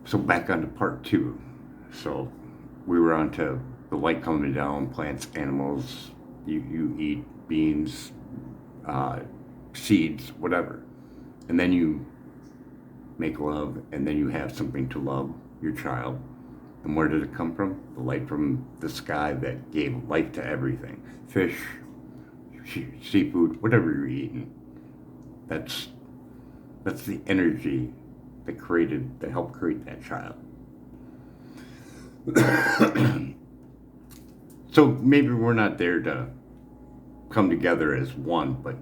So back on to part two. So we were on to the light coming down, plants, animals. You eat beans, uh, seeds, whatever. And then you make love, and then you have something to love, your child. And where did it come from? The light from the sky that gave life to everything. Fish, seafood, whatever you're eating. That's the energy that helped create that child. So maybe we're not there to come together as one, but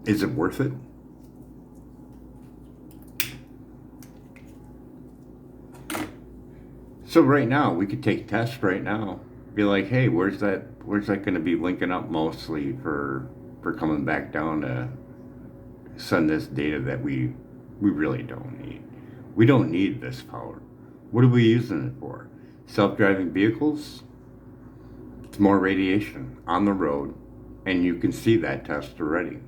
is it worth it? So right now, we could take tests right now. Be like, hey, where's that going to be linking up mostly for coming back down to send this data that we really don't need. We don't need this power. What are we using it for? Self-driving vehicles? It's more radiation on the road, and you can see that test already.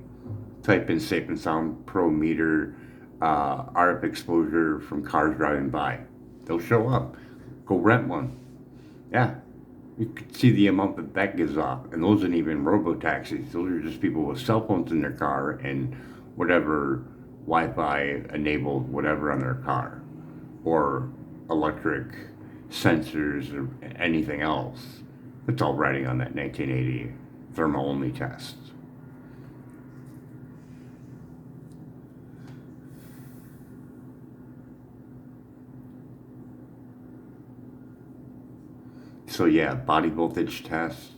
Type in Safe and Sound Pro Meter RF exposure from cars driving by. They'll show up. Go rent one. Yeah, you can see the amount that gives off. And those aren't even robo-taxis. Those are just people with cell phones in their car and whatever Wi-Fi enabled whatever on their car, or electric sensors or anything else. It's all riding on that 1980 thermal only test. So yeah, body voltage test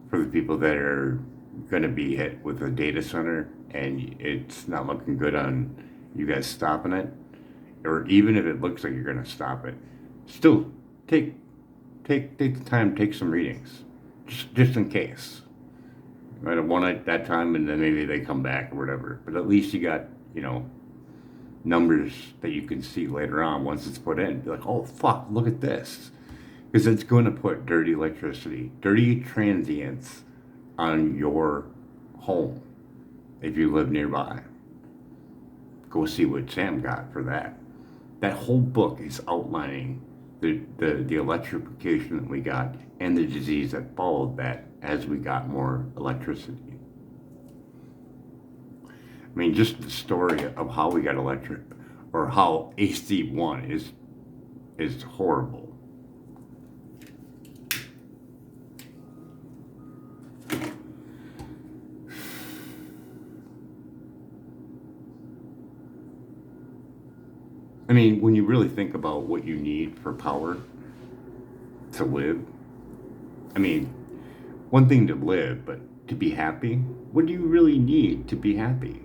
for the people that are going to be hit with a data center and it's not looking good on you guys stopping it, or even if it looks like you're going to stop it, still take the time, take some readings, just in case. I don't want it at that time, and then maybe they come back or whatever. But at least you got numbers that you can see later on once it's put in. Be like, oh fuck, look at this, because it's going to put dirty electricity, dirty transients on your home if you live nearby. Go see what Sam got for that. That whole book is outlining the electrification that we got and the disease that followed that as we got more electricity. I mean, just the story of how we got electric, or how AC1 is horrible. I mean, when you really think about what you need for power to live, I mean, one thing to live, but to be happy, what do you really need to be happy?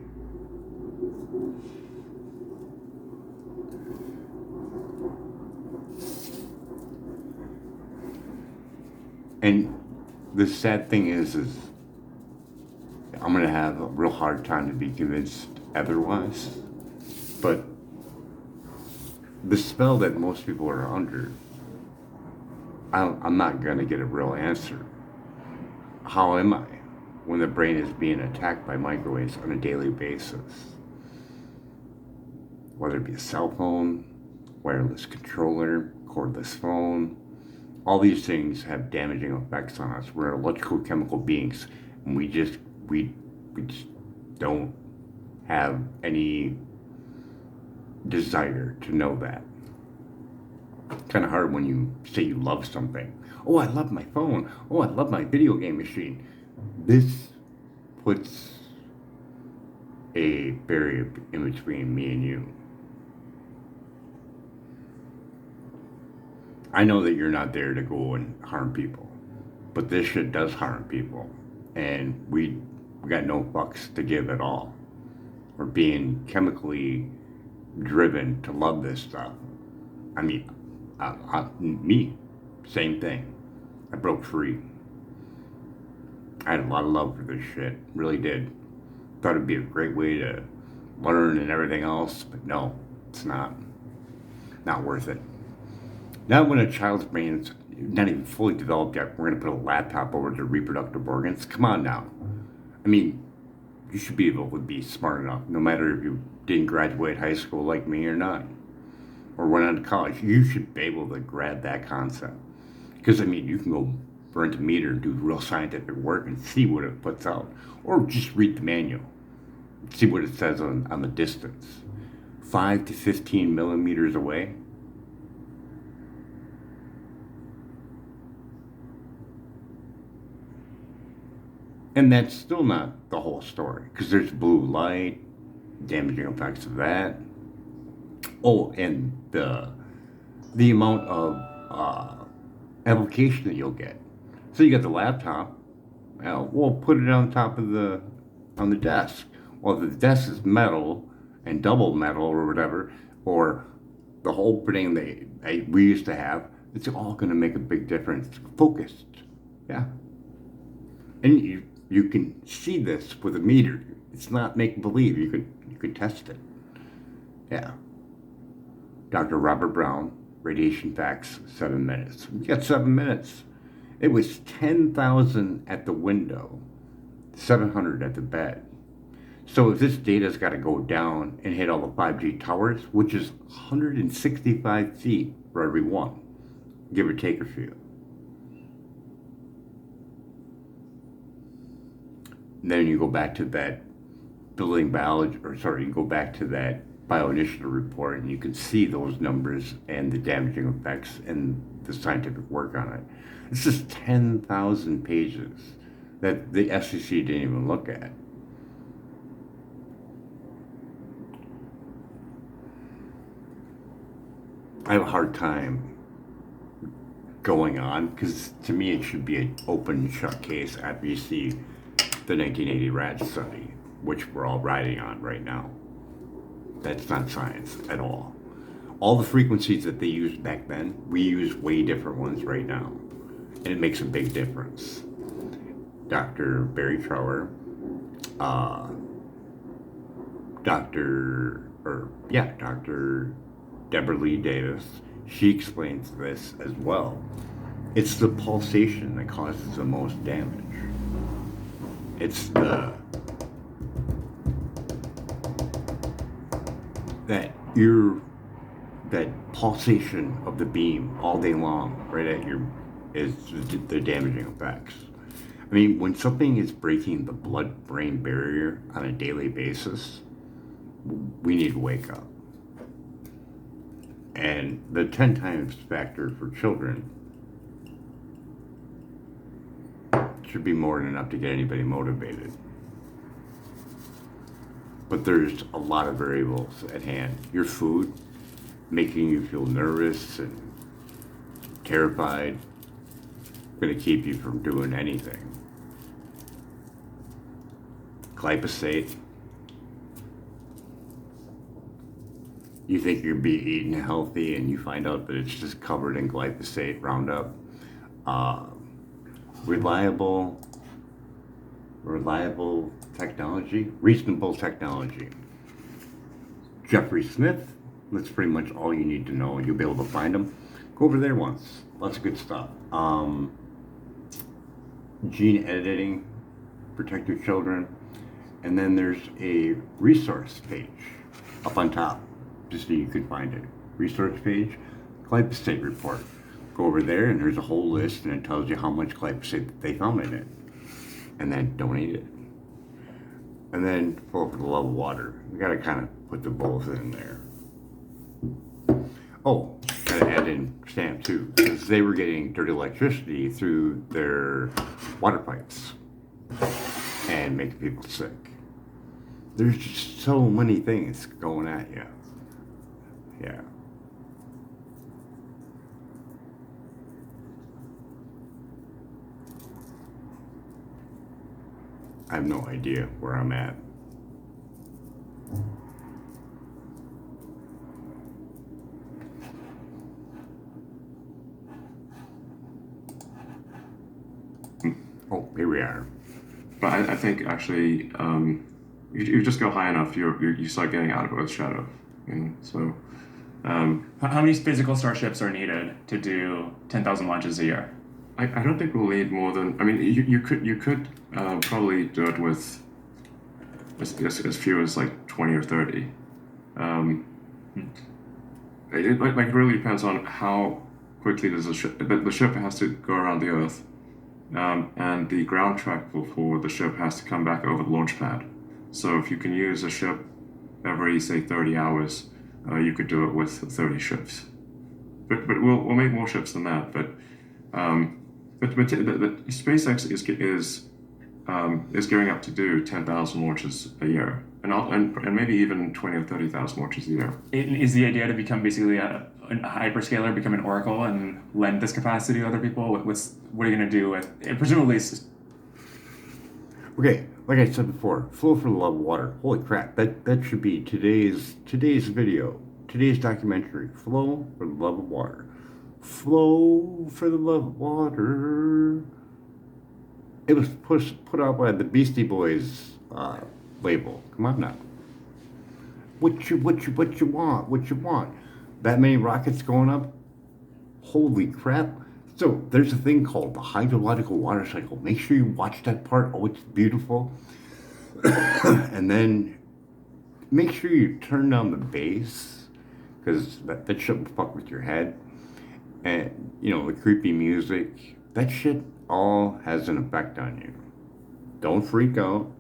And the sad thing is I'm going to have a real hard time to be convinced otherwise. But the spell that most people are under, I'm not going to get a real answer. How am I when the brain is being attacked by microwaves on a daily basis? Whether it be a cell phone, wireless controller, cordless phone, all these things have damaging effects on us. We're electrical chemical beings, and we just don't have any desire to know that. It's kind of hard when you say you love something. Oh, I love my phone. Oh, I love my video game machine. This puts a barrier in between me and you. I know that you're not there to go and harm people, but this shit does harm people, and we got no fucks to give at all. We're being chemically driven to love this stuff. I mean, me, same thing. I broke free. I had a lot of love for this shit, really did. Thought it'd be a great way to learn and everything else, but no, it's not worth it. Not when a child's brain's not even fully developed yet. We're going to put a laptop over their reproductive organs. Come on now. I mean, You should be able to be smart enough, no matter if you didn't graduate high school like me or not, or went on to college. You should be able to grab that concept. Because, I mean, you can go rent a meter and do real scientific work and see what it puts out. Or just read the manual, see what it says on the distance. 5 to 15 millimeters away. And that's still not the whole story, because there's blue light, damaging effects of that. Oh, and the amount of application that you'll get. So you got the laptop. Well, we'll put it on top of on the desk. Well, if the desk is metal and double metal or whatever, or the whole opening we used to have, it's all going to make a big difference. Focused, yeah. And you can see this with a meter. It's not make believe. You could test it. Yeah. Dr. Robert Brown, Radiation Facts, 7 minutes. You got 7 minutes. It was 10,000 at the window, 700 at the bed. So if this data's got to go down and hit all the 5G towers, which is 165 feet for every one, give or take a few. And then you go back to that you go back to that bioinitiative report, and you can see those numbers and the damaging effects and the scientific work on it. It's just 10,000 pages that the SEC didn't even look at. I have a hard time going on, because to me it should be an open shut case after you see the 1980 rat study, which we're all riding on right now. That's not science at all. All the frequencies that they used back then, we use way different ones right now. And it makes a big difference. Dr. Barry Trower, Dr. Deborah Lee Davis, she explains this as well. It's the pulsation that causes the most damage. It's that pulsation of the beam all day long, right at is the damaging effects. I mean, when something is breaking the blood-brain barrier on a daily basis, we need to wake up. And the 10 times factor for children should be more than enough to get anybody motivated. But there's a lot of variables at hand. Your food, making you feel nervous and terrified, going to keep you from doing anything. Glyphosate. You think you're eating healthy, and you find out that it's just covered in glyphosate, Roundup. Reliable technology, reasonable technology. Jeffrey Smith, that's pretty much all you need to know. You'll be able to find them. Go over there once. Lots of good stuff. Gene editing, protect your children. And then there's a resource page up on top, just so you can find it. Resource page, glyphosate report. Go over there, and there's a whole list, and it tells you how much glyphosate they found in it. And then don't eat it. And then for the love of water. You gotta kind of put the both in there. Oh, gotta add in Stamp too, because they were getting dirty electricity through their water pipes and making people sick. There's just so many things going at you. Yeah. I have no idea where I'm at. Oh, here we are. But I think actually, you just go high enough, you start getting out of Earth's shadow. You know? So, how many physical starships are needed to do 10,000 launches a year? I don't think we'll need more than. I mean, you could probably do it with as few as like 20 or 30. Um, it really depends on how quickly does the ship. The ship has to go around the Earth, and the ground track for the ship has to come back over the launch pad. So if you can use a ship every say 30 hours, you could do it with 30 ships. But we'll make more ships than that. But the SpaceX is gearing up to do 10,000 launches a year, and maybe even 20 or 30,000 launches a year. Is the idea to become basically a hyperscaler, become an oracle, and lend this capacity to other people? What are you going to do with it? Presumably, Okay, like I said before, flow for the love of water. Holy crap, that should be today's video, today's documentary. Flow for the love of water. Flow for the love of water. It was put out by the Beastie Boys label. Come on now. What you want? What you want? That many rockets going up? Holy crap. So there's a thing called the hydrological water cycle. Make sure you watch that part. Oh, it's beautiful. And then make sure you turn down the bass, because that shouldn't fuck with your head. And, the creepy music, that shit all has an effect on you. Don't freak out.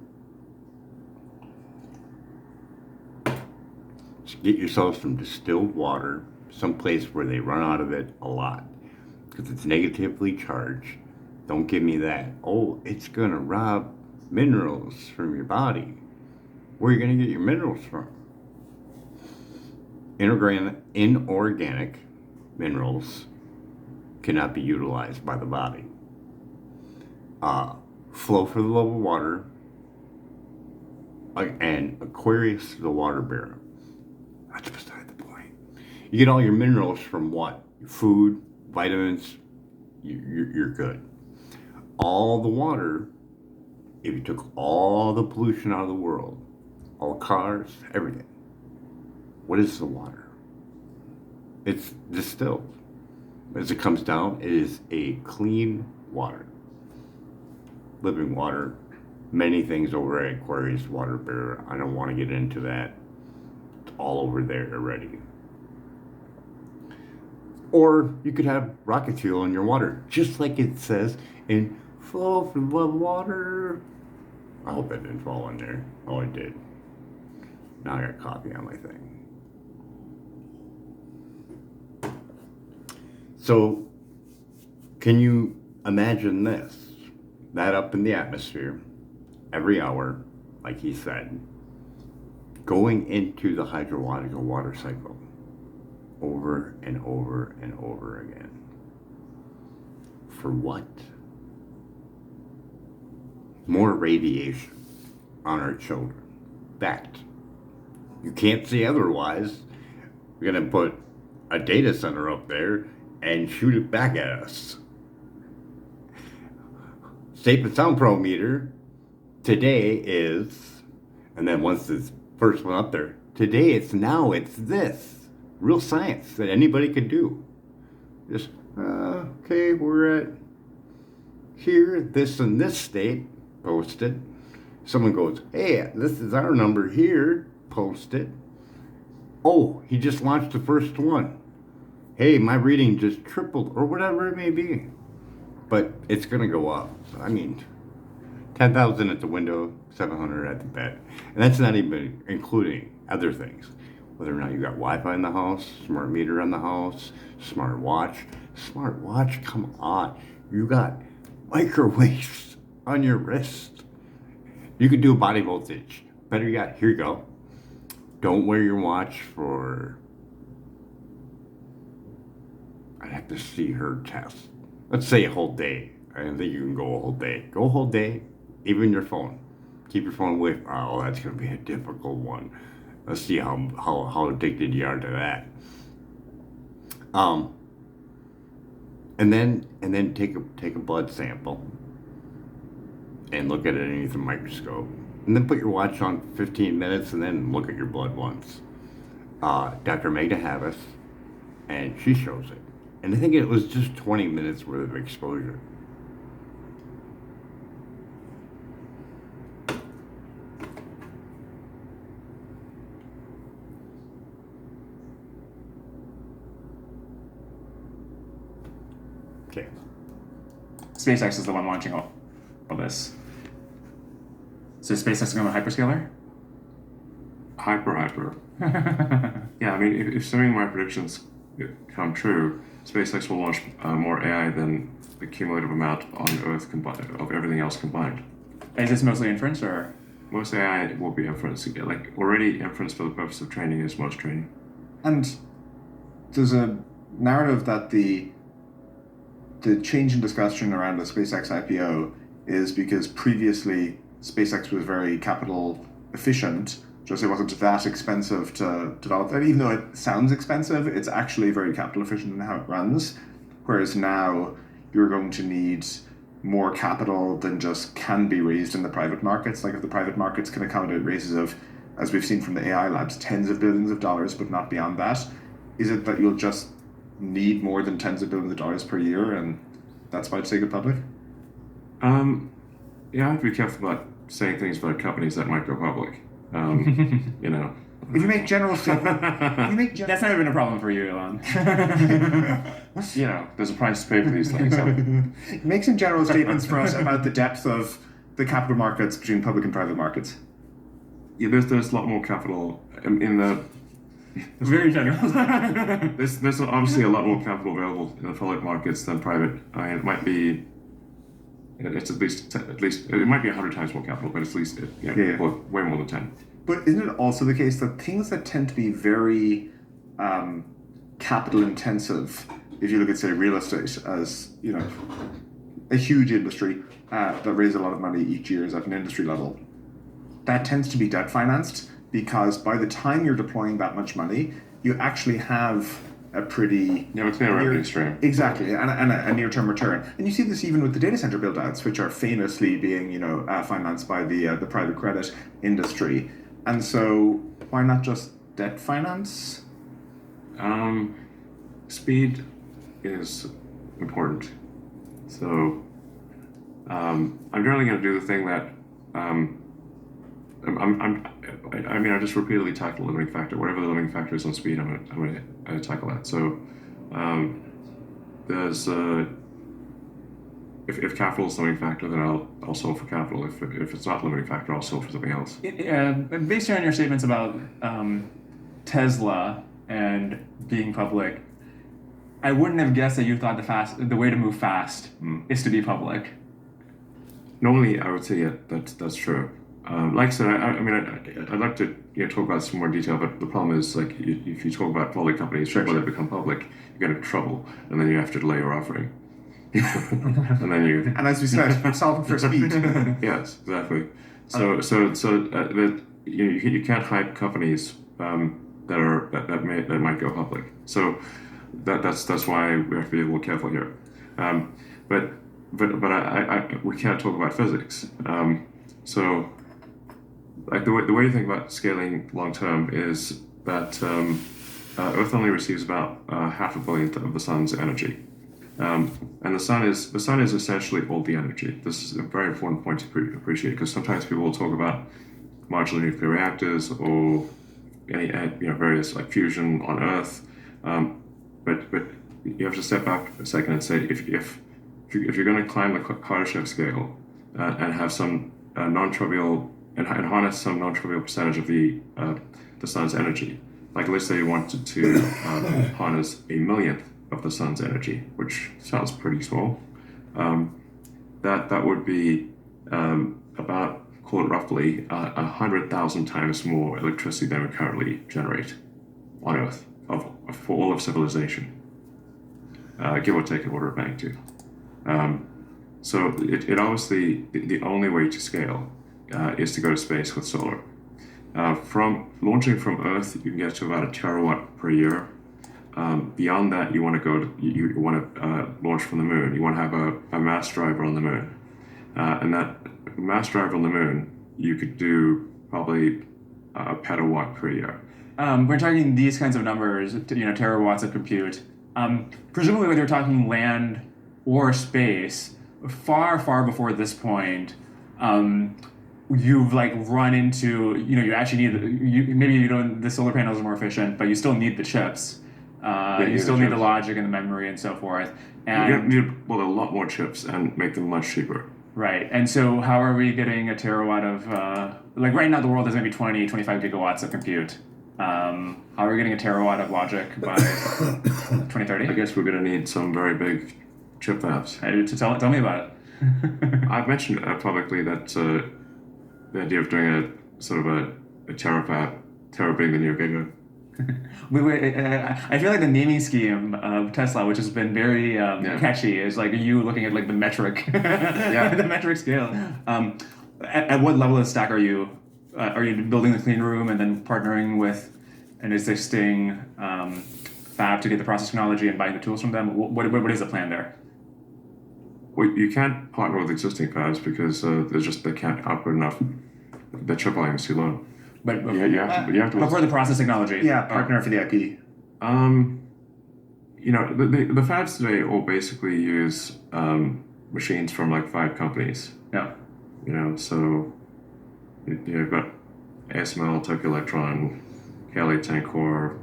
Just get yourself some distilled water, someplace where they run out of it a lot, because it's negatively charged. Don't give me that. Oh, it's gonna rob minerals from your body. Where are you gonna get your minerals from? Inorganic minerals cannot be utilized by the body. Flow for the love of water, and Aquarius the water bearer. That's beside the point. You get all your minerals from what? Food, vitamins, you're good. All the water, if you took all the pollution out of the world, all cars, everything, what is the water? It's distilled. As it comes down, it is a clean water. Living water, many things over at Aquarius Water Bearer. I don't want to get into that. It's all over there already. Or you could have rocket fuel in your water, just like it says in Flow for the Love of Water. I hope it didn't fall in there. Oh, it did. Now I got coffee on my thing. So, can you imagine this? That up in the atmosphere, every hour, like he said, going into the hydrological water cycle over and over and over again. For what? More radiation on our children. Fact. You can't see otherwise. We're going to put a data center up there and shoot it back at us. Safe and Sound Pro meter today is, and then once this first one up there, today it's this. Real science that anybody could do. Just, okay, we're at here, this and this state, post it. Someone goes, hey, this is our number here, post it. Oh, he just launched the first one. Hey, my reading just tripled, or whatever it may be. But it's going to go up. So, 10,000 at the window, 700 at the bed. And that's not even including other things. Whether or not you got Wi-Fi in the house, smart meter in the house, smart watch. Smart watch, come on. You got microwaves on your wrist. You could do body voltage. Better yet, here you go. Don't wear your watch for... I'd have to see her test. Let's say a whole day. I don't think you can go a whole day. Go a whole day, even your phone. Keep your phone away. Oh, that's going to be a difficult one. Let's see how addicted you are to that. And then take a blood sample and look at it underneath a microscope. And then put your watch on for 15 minutes and then look at your blood once. Dr. Magda Havas, and she shows it. And I think it was just 20 minutes worth of exposure. Okay. SpaceX is the one launching all this. So SpaceX is going to be a hyperscaler? Hyper. Yeah, I mean, if some of my predictions come true, SpaceX will launch more AI than the cumulative amount on Earth of everything else combined. Is this mostly inference or? Most AI will be inference. Like already inference for the purpose of training is most training. And there's a narrative that the change in discussion around the SpaceX IPO is because previously SpaceX was very capital efficient, just it wasn't that expensive to develop. And even though it sounds expensive, it's actually very capital efficient in how it runs. Whereas now you're going to need more capital than just can be raised in the private markets. Like if the private markets can accommodate raises of, as we've seen from the AI labs, tens of billions of dollars, but not beyond that, is it that you'll just need more than tens of billions of dollars per year, and that's why it's take it public? Yeah, I have to be careful about saying things about companies that might go public. You know. If you make general statements, That's never been a problem for you, Elon. You know, there's a price to pay for these things. make some general statements for us about the depth of the capital markets between public and private markets. Yeah, there's a lot more capital in the. Very general. There's obviously a lot more capital available in the public markets than private. I mean, it might be. It's at least it might be 100 times more capital, but it's at least way more than 10. But isn't it also the case that things that tend to be very capital intensive, if you look at say real estate as a huge industry that raises a lot of money each year at an industry level, that tends to be debt financed, because by the time you're deploying that much money, you actually have a pretty it's been a revenue stream. Exactly, and a near-term return. And you see this even with the data center build-outs, which are famously being financed by the private credit industry. And so why not just debt finance? Speed is important. So I'm generally going to do the thing that I just repeatedly tackle the limiting factor. Whatever the limiting factor is on speed, I'm going to tackle that. So there's if capital is the limiting factor, then I'll solve for capital. If it's not the limiting factor, I'll solve for something else. Based on your statements about Tesla and being public, I wouldn't have guessed that you thought the way to move fast is to be public. Normally, I would say that's true. Like I said, I'd like to talk about some more detail, but the problem is like if you talk about public companies, sure, when they become public, you get into trouble, and then you have to delay your offering. And then and as we said, solving for speed. Yes, exactly. So you can't hype companies that might go public. So that's why we have to be a little careful here. But we can't talk about physics. So like the way to think about scaling long term is that Earth only receives about half a billionth of the sun's energy. And the sun is essentially all the energy. This is a very important point to appreciate, because sometimes people will talk about modular nuclear reactors or any various like fusion on Earth, but you have to step back a second and say if you're going to climb the Kardashev scale and have some non-trivial and harness some non-trivial percentage of the sun's energy, like let's say you wanted to harness a millionth of the sun's energy, which sounds pretty small. That would be about, call it roughly, 100,000 times more electricity than we currently generate on Earth for all of civilization, give or take an order of magnitude. So it obviously the only way to scale is to go to space with solar. From launching from Earth, you can get to about 1 terawatt per year. Beyond that, you want to launch from the moon. You want to have a mass driver on the moon, and that mass driver on the moon you could do probably a petawatt per year. We're talking these kinds of numbers, terawatts of compute. Presumably, whether you're talking land or space, far before this point, you've run into you actually need maybe the solar panels are more efficient, but you still need the chips. You still need the logic and the memory and so forth. And you need to build a lot more chips and make them much cheaper. right. And so how are we getting a terawatt of, like right now the world has maybe 20, 25 gigawatts of compute. How are we getting a terawatt of logic by 2030? I guess we're going to need some very big chip fabs. Tell me about it. I've mentioned publicly that the idea of doing a sort of a terafab, tera being the new giga. I feel like the naming scheme of Tesla, which has been very catchy, is like you looking at like the metric, the metric scale. At what level of the stack are you? Are you building the clean room and then partnering with an existing fab to get the process technology and buying the tools from them? What is the plan there? Well, you can't partner with existing fabs because they can't output enough. The chip volume is too low. But you have to. But for the process technology, partner for the IP. The fabs today all basically use machines from like 5 companies. Yeah. So you've got ASML, Tokyo Electron, KLA Tencor,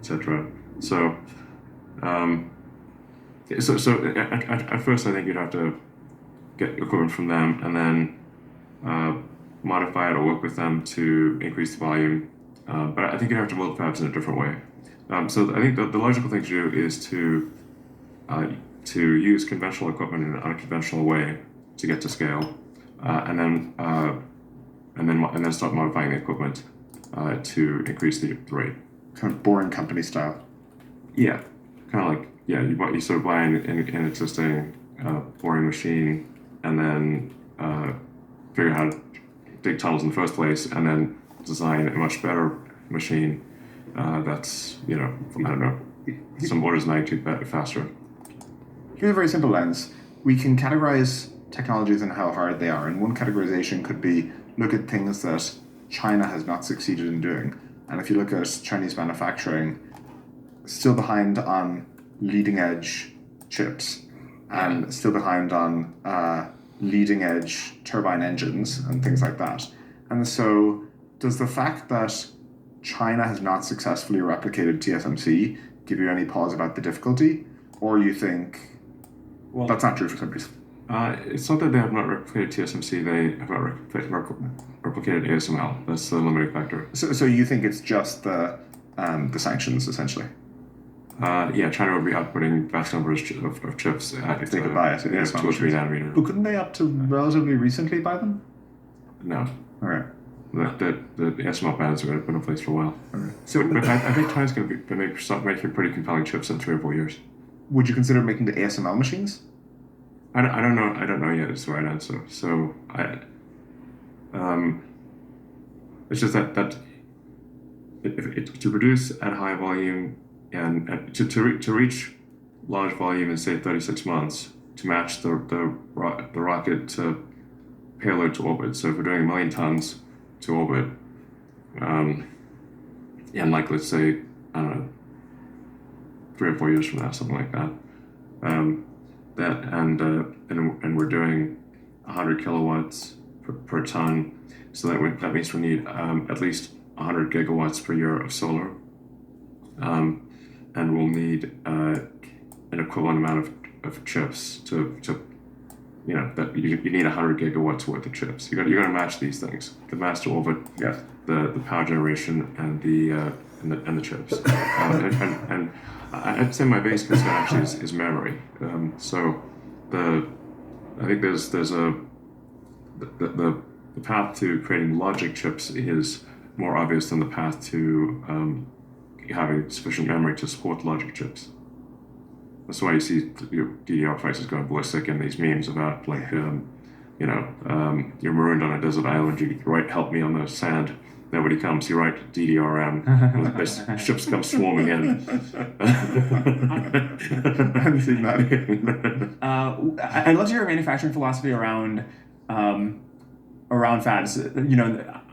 etc. So at first I think you'd have to get equipment from them and then modify it or work with them to increase the volume. But I think you'd have to build fabs in a different way. So I think the logical thing to do is to use conventional equipment in an unconventional way to get to scale, and then start modifying the equipment to increase the rate. Kind of boring company style. Yeah, kind of like you sort of buy an existing boring machine and then figure out how to dig tunnels in the first place, and then design a much better machine that's I don't know, some orders of magnitude better, faster. Here's a very simple lens. We can categorize technologies and how hard they are, and one categorization could be look at things that China has not succeeded in doing. And if you look at Chinese manufacturing, still behind on leading edge chips and still behind on leading edge turbine engines and things like that. And so does the fact that China has not successfully replicated TSMC give you any pause about the difficulty? Or you think that's not true for some reason? It's not that they have not replicated TSMC, they have not replicated ASML. That's the limiting factor. So you think it's just the sanctions, essentially? China would be outputting vast numbers of chips at if they could buy it, 2 or 3 nanometer. But couldn't they up to relatively recently buy them? No. All right. The ASML bans have been in place for a while. Okay. So, but I think China's going to start making pretty compelling chips in 3 or 4 years. Would you consider making the ASML machines? I don't know. I don't know yet. Is the right answer. So it's just that to produce at high volume and to reach large volume in say 36 months to match the rocket to payload to orbit. So if we're doing 1 million tons to orbit, and like let's say I don't know 3 or 4 years from now, something like that. And we're doing 100 kilowatts per ton, so that means we need at least 100 gigawatts per year of solar, and we'll need an equivalent amount of chips to that you need 100 gigawatts worth of chips. You're going to match these things: the mass to orbit, the power generation, and the chips. And I'd say my base concern actually is memory. I think there's the path to creating logic chips is more obvious than the path to having sufficient memory to support logic chips. That's why you see DDR prices going ballistic and these memes about like you're marooned on a desert island, you write "help me" on the sand. Nobody comes. You write DDRM, and the ships come swarming in. I haven't seen that. I'd love to hear your manufacturing philosophy around fabs.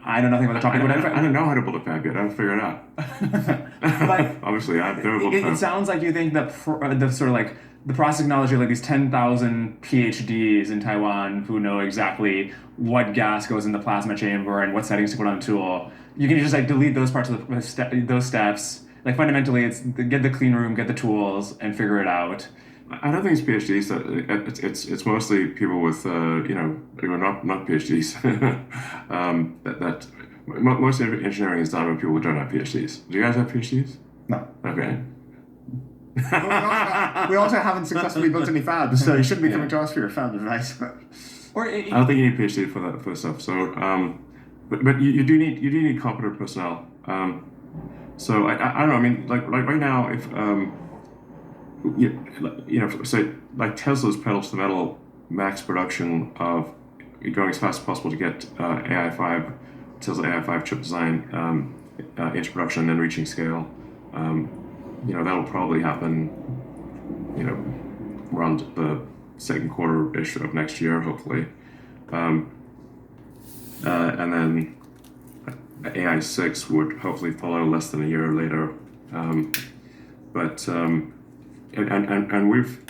I know nothing about the topic. I don't know how to build a fab yet. I'll figure it out. But Obviously, I've never built a fab. it sounds like you think that the sort of like the process technology, like these 10,000 PhDs in Taiwan who know exactly what gas goes in the plasma chamber and what settings to put on a tool, you can just like delete those parts of those steps. Like fundamentally, it's get the clean room, get the tools, and figure it out. I don't think it's PhDs. It's mostly people with not PhDs. Most engineering is done by people who don't have PhDs. Do you guys have PhDs? No. Okay. We also haven't successfully built any fabs, so you shouldn't be coming to us for your fab advice. Or I don't think you need a PhD for that stuff. So, but you do need competent personnel. So I don't know. I mean, like right now, if say like Tesla's pedal to the metal max production of going as fast as possible to get Tesla AI5 chip design into production and then reaching scale. That'll probably happen, around the second quarter-ish of next year, hopefully. And then AI6 would hopefully follow less than a year later. And we've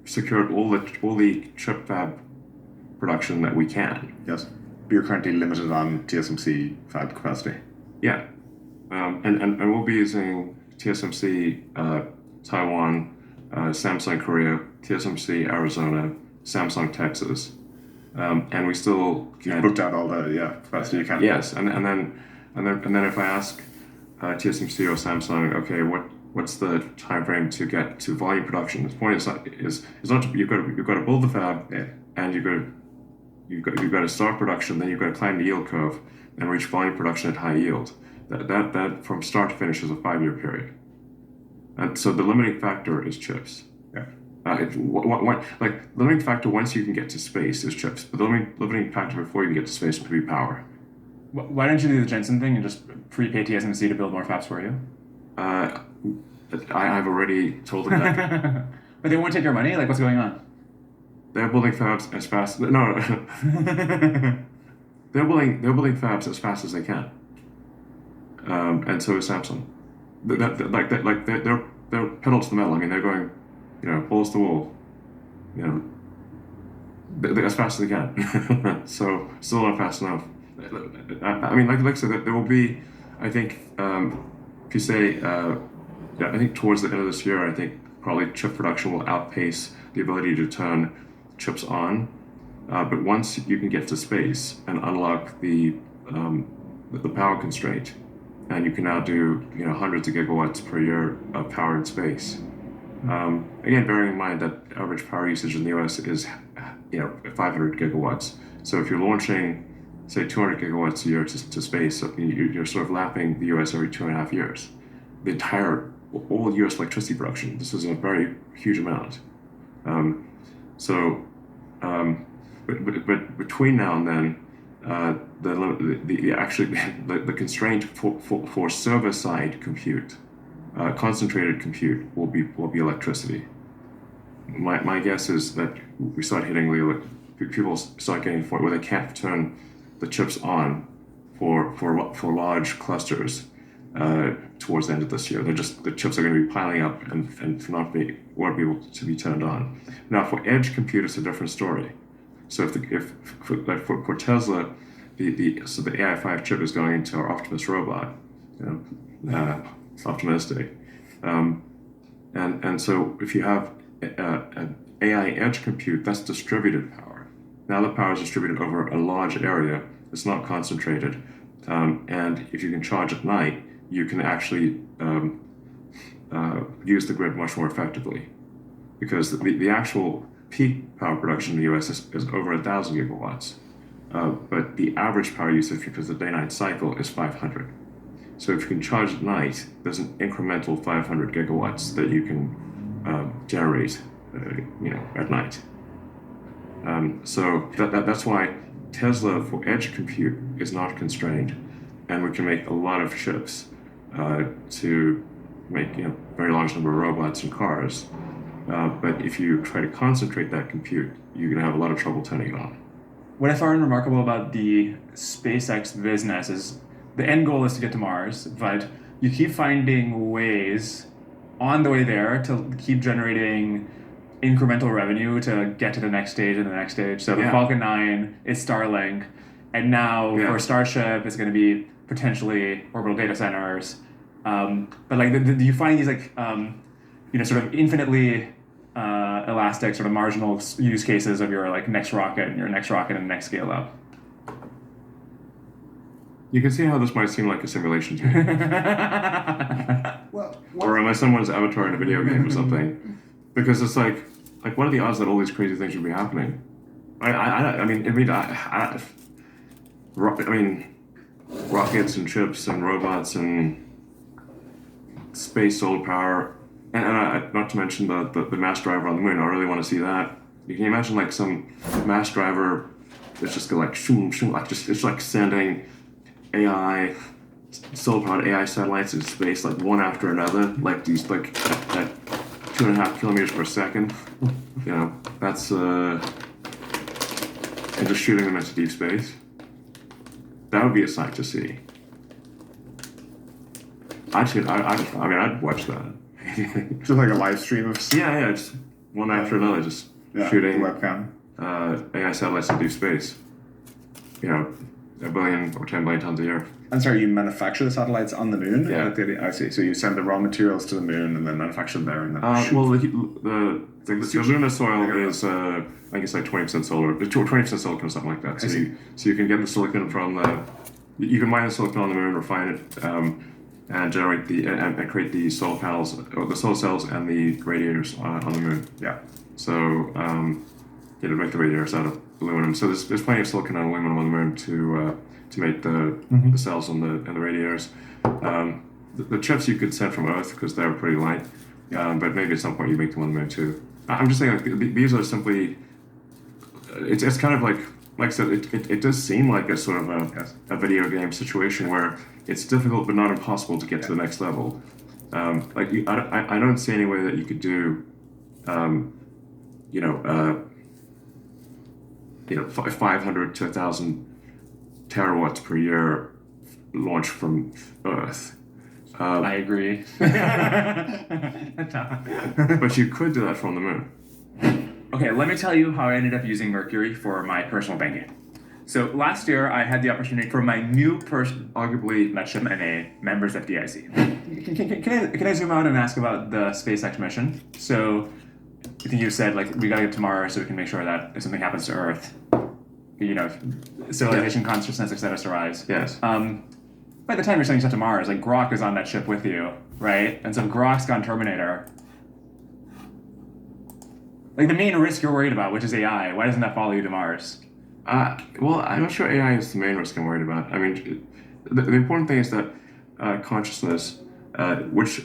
secured all the chip fab production that we can. Yes. But you're currently limited on TSMC fab capacity. Yeah. And we'll be using TSMC Taiwan, Samsung Korea, TSMC Arizona, Samsung Texas, and we still You've booked out all the capacity you can. Yes, and then if I ask TSMC or Samsung, okay, what's the time frame to get to volume production? The point is not you've got to build the fab, and you've got to start production, then you've got to climb the yield curve and reach volume production at high yield. That from start to finish is a 5-year period, and so the limiting factor is chips. Yeah. The limiting factor once you can get to space is chips, but the limiting factor before you can get to space would be power. Why don't you do the Jensen thing and just prepay TSMC to build more fabs for you? I've already told them that. But they won't take your money? Like, what's going on? They're building fabs as fast. No. They're building fabs as fast as they can. And so is Samsung. They're pedal to the metal. I mean, they're going, balls to the wall. They're as fast as they can. So still not fast enough. I mean, like I said, there will be. I think if you say, I think towards the end of this year, I think probably chip production will outpace the ability to turn chips on. But once you can get to space and unlock the power constraint, and you can now do hundreds of gigawatts per year of power in space. Again, bearing in mind that average power usage in the U.S. is 500 gigawatts. So if you're launching, say, 200 gigawatts a year to space, you're sort of lapping the U.S. every 2.5 years. All U.S. electricity production. This is a very huge amount. But between now and then, the constraint for server side compute, concentrated compute, will be electricity. My guess is that we start hitting people start getting to the point where they can't turn the chips on for large clusters towards the end of this year. The chips are going to be piling up and won't be able to be turned on. Now, for edge compute, it's a different story. So for Tesla, the AI5 chip is going into our Optimus robot. It's optimistic, and so if you have an AI edge compute, that's distributed power. Now the power is distributed over a large area. It's not concentrated, and if you can charge at night, you can actually use the grid much more effectively, because the actual peak power production in the U.S. is over 1,000 gigawatts, but the average power usage, because the day-night cycle, is 500. So if you can charge at night, there's an incremental 500 gigawatts that you can generate, at night. So that's why Tesla for edge compute is not constrained, and we can make a lot of chips to make very large number of robots and cars. But if you try to concentrate that compute, you're going to have a lot of trouble turning it on. what I find remarkable about the SpaceX business is the end goal is to get to Mars, but you keep finding ways on the way there to keep generating incremental revenue to get to the next stage and the next stage. So the Yeah. Falcon 9 is Starlink, and now Yeah. for Starship, it's going to be potentially orbital data centers. But like, do you find these like, sort of infinitely elastic, sort of marginal use cases of your like next rocket and your next rocket and next scale up? You can see how this might seem like a simulation to you. Well, Or am I someone's avatar in a video game or something? Because it's like what are the odds that all these crazy things would be happening? I mean, rockets and ships and robots and space solar power, and not to mention the mass driver on the moon. I really want to see that. You can imagine like some mass driver that's just like shoom shoom, like just it's like sending AI, solar powered AI satellites into space like one after another, like these like at 2.5 kilometers per second. You know, that's and just shooting them into deep space. That would be a sight to see. I'd watch that. just like a live stream of Yeah, just one after another, just the shooting webcam. AI satellites in deep space. You know, 1 billion or 10 billion tons a year. I'm sorry, you manufacture the satellites on the moon? Yeah. I see. So you send the raw materials to the moon and then manufacture them there and then shoot. Well, the lunar soil is, I think it's like 20% solar, 20% silicon or something like that. So you can get the silicon from you can mine the silicon on the moon, refine it, and generate and create the solar panels, or the solar cells and the radiators on the moon. Yeah. So to make the radiators out of aluminum. So there's plenty of silicon and aluminum on the moon to make the cells and the radiators. The chips you could send from Earth because they're pretty light, but maybe at some point you make them on the moon too. I'm just saying, like, these are simply. It's kind of like I said, it does seem like a sort of a video game situation where it's difficult but not impossible to get to the next level. I don't see any way that you could do, 500 to 1,000 terawatts per year launch from Earth. I agree. But you could do that from the moon. Okay, let me tell you how I ended up using Mercury for my personal banking. So last year, I had the opportunity for my new person, arguably Metsham and a members of DIC. Can I zoom out and ask about the SpaceX mission? So I think you said like we gotta get to Mars so we can make sure that if something happens to Earth, civilization, consciousness, etc. survives. Yes. By the time you're sending stuff to Mars, like Grok is on that ship with you, right? And so Grok's gone Terminator. Like the main risk you're worried about, which is AI, why doesn't that follow you to Mars? Well, I'm not sure AI is the main risk I'm worried about. I mean, the important thing is that consciousness, which